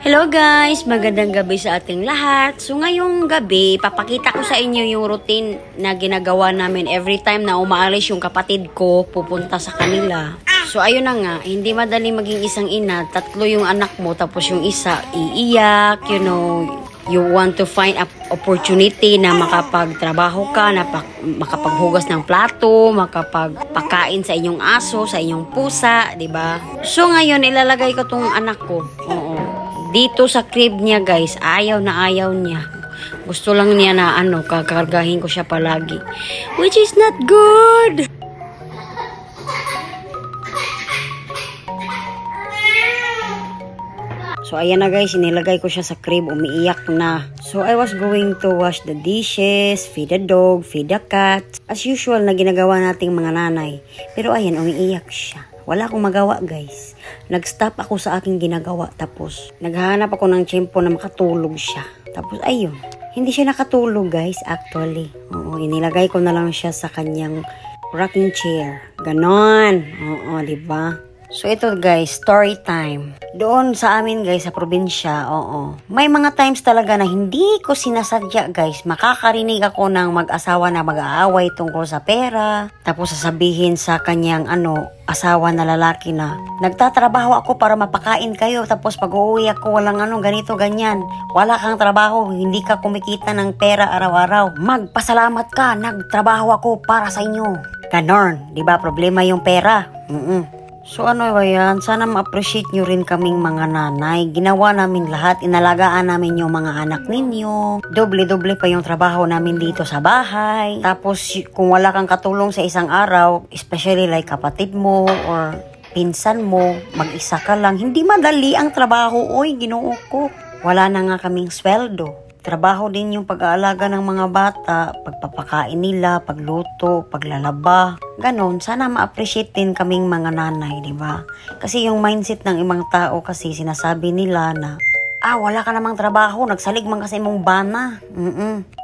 Hello guys! Magandang gabi sa ating lahat. So ngayong gabi, papakita ko sa inyo yung routine na ginagawa namin every time na umaalis yung kapatid ko, pupunta sa kanila. So ayun na nga, hindi madali maging isang ina, tatlo yung anak mo, tapos yung isa iiyak, you want to find a opportunity na makapagtrabaho ka, na makapaghugas ng plato, makapagpakain sa inyong aso, sa inyong pusa, 'di ba? So ngayon ilalagay ko tong anak ko. Oo. Dito sa crib niya, guys. Ayaw na ayaw niya. Gusto lang niya na kakargahin ko siya palagi. Which is not good. So, ayan na guys, inilagay ko siya sa crib, umiiyak na. So, I was going to wash the dishes, feed the dog, feed the cat. As usual na ginagawa nating mga nanay. Pero ayan, umiiyak siya. Wala akong magawa guys. Nag-stop ako sa aking ginagawa. Tapos, naghahanap ako ng tiyempo na makatulog siya. Tapos, ayun. Hindi siya nakatulog guys, actually. Oo, inilagay ko na lang siya sa kanyang rocking chair. Ganon. Oo, diba? So, ito guys, story time. Doon sa amin guys, sa probinsya, may mga times talaga na hindi ko sinasadya guys. Makakarinig ako ng mag-asawa na mag-aaway tungkol sa pera. Tapos sasabihin sa kanyang asawa na lalaki na, nagtatrabaho ako para mapakain kayo. Tapos pag uuwi ako, walang ganito, ganyan. Wala kang trabaho, hindi ka kumikita ng pera araw-araw. Magpasalamat ka, nagtrabaho ako para sa inyo. Ganon, diba? Problema yung pera. So ba yan? Sana ma-appreciate nyo rin kaming mga nanay. Ginawa namin lahat. Inalagaan namin yung mga anak ninyo. Doble-doble pa yung trabaho namin dito sa bahay. Tapos kung wala kang katulong sa isang araw, especially like kapatid mo or pinsan mo, mag-isa ka lang. Hindi madali ang trabaho. Oy, Ginoo ko. Wala na nga kaming sweldo. Trabaho din yung pag-aalaga ng mga bata, pagpapakain nila, pagluto, paglalaba. Ganon, sana ma-appreciate din kaming mga nanay, di ba? Kasi yung mindset ng ibang tao kasi sinasabi nila na, wala ka namang trabaho, nagsalig man kasi mong bana.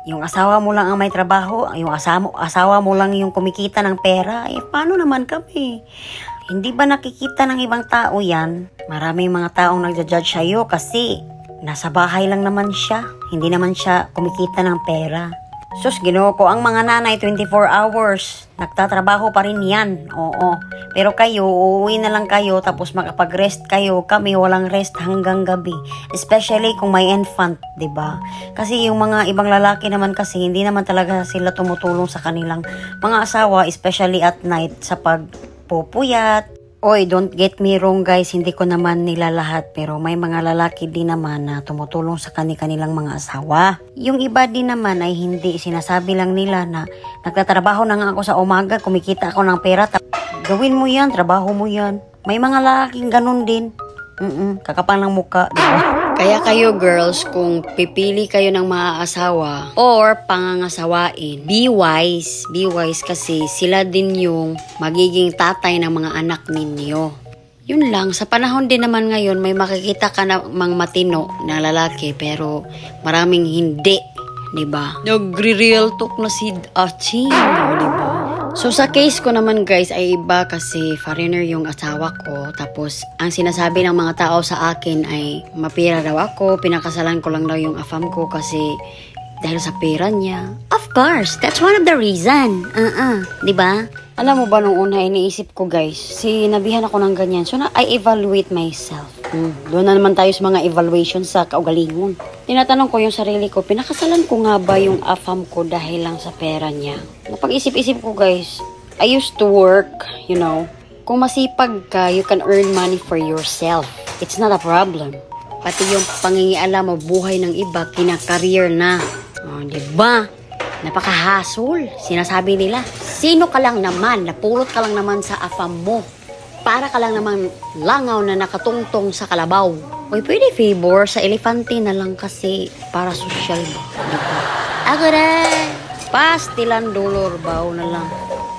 Yung asawa mo lang ang may trabaho, yung asawa mo lang yung kumikita ng pera, paano naman kami? Hindi ba nakikita ng ibang tao yan? Maraming mga taong nagja-judge sa'yo kasi nasa bahay lang naman siya. Hindi naman siya kumikita ng pera. Sus, Ginoo ko, ang mga nanay 24 hours. Nagtatrabaho pa rin yan. Oo. Pero kayo, uuwi na lang kayo tapos makapag-rest kayo. Kami walang rest hanggang gabi. Especially kung may infant, 'di ba? Kasi yung mga ibang lalaki naman kasi hindi naman talaga sila tumutulong sa kanilang mga asawa, especially at night sa pagpupuyat. Oy, don't get me wrong guys, hindi ko naman nila lahat, pero may mga lalaki din naman na tumutulong sa kanilang mga asawa. Yung iba din naman ay hindi, sinasabi lang nila na nagtatrabaho na nga ako sa umaga, kumikita ako ng pera, gawin mo yan, trabaho mo yan. May mga lalaking ganun din. Kakapal ng muka, diba? Kaya kayo girls, kung pipili kayo ng mga asawa or pangangasawain, be wise. Be wise kasi sila din yung magiging tatay ng mga anak ninyo. Yun lang, sa panahon din naman ngayon, may makikita ka namang matino na lalaki pero maraming hindi, diba? Nagre-real talk na si Aching, diba? So sa case ko naman guys ay iba kasi foreigner yung asawa ko. Tapos ang sinasabi ng mga tao sa akin ay mapira daw ako. Pinakasalan ko lang daw yung afam ko kasi dahil sa pera niya. Of course, that's one of the reason. Diba? Alam mo ba nung una iniisip ko guys, sinabihan ako ng ganyan. So na I evaluate myself. Doon na naman tayo sa mga evaluation sa kaugalingon. Tinatanong ko yung sarili ko, pinakasalan ko nga ba yung afam ko dahil lang sa pera niya? Napag-isip-isip ko guys, I used to work, Kung masipag ka, you can earn money for yourself. It's not a problem. Pati yung pangingialam mo, buhay ng iba, kina-career na. Diba? Napaka-hassle. Sinasabi nila, sino ka lang naman, napulot ka lang naman sa afam mo. Para ka lang naman langaw na nakatungtong sa kalabaw. Uy, pwede favor sa elefante na lang kasi para social ba? Diba? Ako rin! Pastilan dolor baw na lang.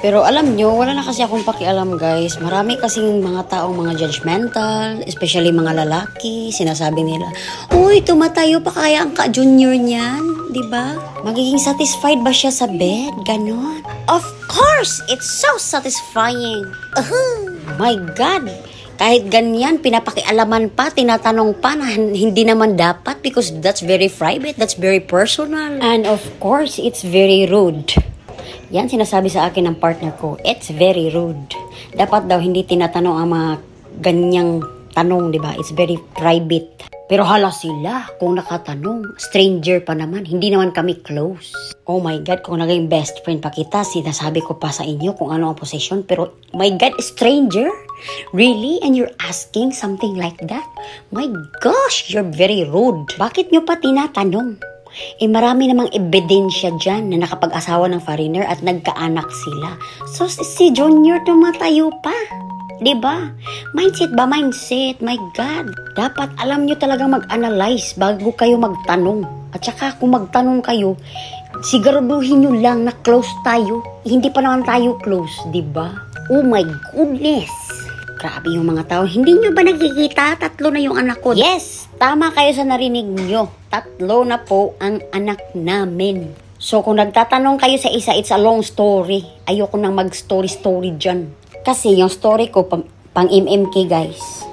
Pero alam nyo, wala na kasi akong pakialam guys. Marami kasing mga taong mga judgmental, especially mga lalaki. Sinasabi nila, uy, tumatayo pa kaya ang ka-junior niyan? Diba? Magiging satisfied ba siya sa bed? Ganon. Of course! It's so satisfying. My God! Kahit ganyan, pinapakialaman pa, tinatanong pa na hindi naman dapat because that's very private, that's very personal. And of course, it's very rude. Yan sinasabi sa akin ng partner ko, it's very rude. Dapat daw hindi tinatanong ang mga ganyang tanong, di ba? It's very private. Pero hala sila kung nakatanong. Stranger pa naman. Hindi naman kami close. Oh my God, kung naging best friend pa kita, sinasabi ko pa sa inyo kung ano ang posisyon. Pero my God, stranger? Really? And you're asking something like that? My gosh, you're very rude. Bakit nyo pa tinatanong? Marami namang ebidensya dyan na nakapag-asawa ng foreigner at nagkaanak sila. So si Junior tumatayo pa. Diba? Mindset ba? Mindset. My God. Dapat alam nyo talagang mag-analyze bago kayo magtanong. At saka kung magtanong kayo, siguraduhin nyo lang na close tayo. Hindi pa naman tayo close. Diba? Oh my goodness. Grabe yung mga tao. Hindi nyo ba nakikita? 3 na yung anak ko. Yes! Tama kayo sa narinig nyo. 3 na po ang anak namin. So kung nagtatanong kayo sa isa, it's a long story. Ayoko nang mag-story-story dyan. Kasi yung story ko, pang MMK guys.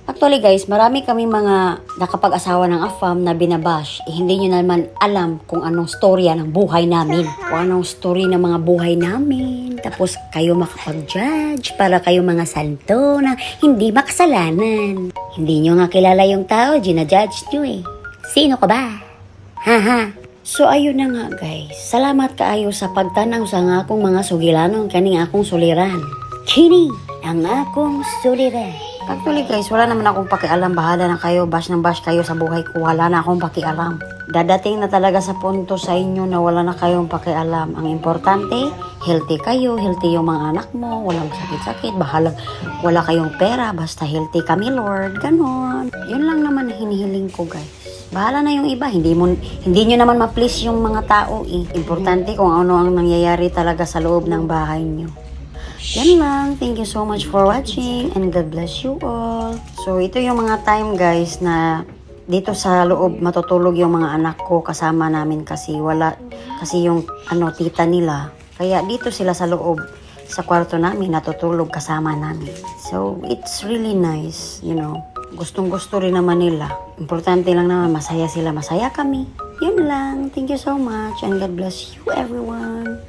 Actually guys, marami kami mga nakapag-asawa ng AFAM na binabash. Hindi nyo naman alam kung anong storya ng buhay namin. Kung anong story ng mga buhay namin. Tapos kayo makapag-judge para kayo mga santo na hindi makasalanan. Hindi nyo nga kilala yung tao, ginajudge nyo eh. Sino ka ba? Haha. So ayun na nga guys, salamat kaayo sa pagtanaw sa nga akong mga sugilanon kaning akong suliran. Kini ang akong suliran. Actually guys, wala naman akong pakialam, bahala na kayo, bash ng bash kayo sa buhay ko, wala na akong pakialam. Dadating na talaga sa punto sa inyo na wala na kayong pakialam. Ang importante, healthy kayo, healthy yung mga anak mo, walang sakit-sakit, bahala, wala kayong pera, basta healthy kami Lord, ganon. Yun lang naman hinihiling ko guys. Bahala na yung iba, hindi nyo naman ma-please yung mga tao eh. Importante kung ano ang nangyayari talaga sa loob ng bahay nyo. Yan lang. Thank you so much for watching and God bless you all. So ito yung mga time guys na dito sa loob matutulog yung mga anak ko kasama namin kasi yung tita nila. Kaya dito sila sa loob sa kwarto namin natutulog kasama namin. So it's really nice, you know. Gustong-gusto rin naman nila. Importante lang naman, masaya sila, masaya kami. Yun lang. Thank you so much and God bless you everyone.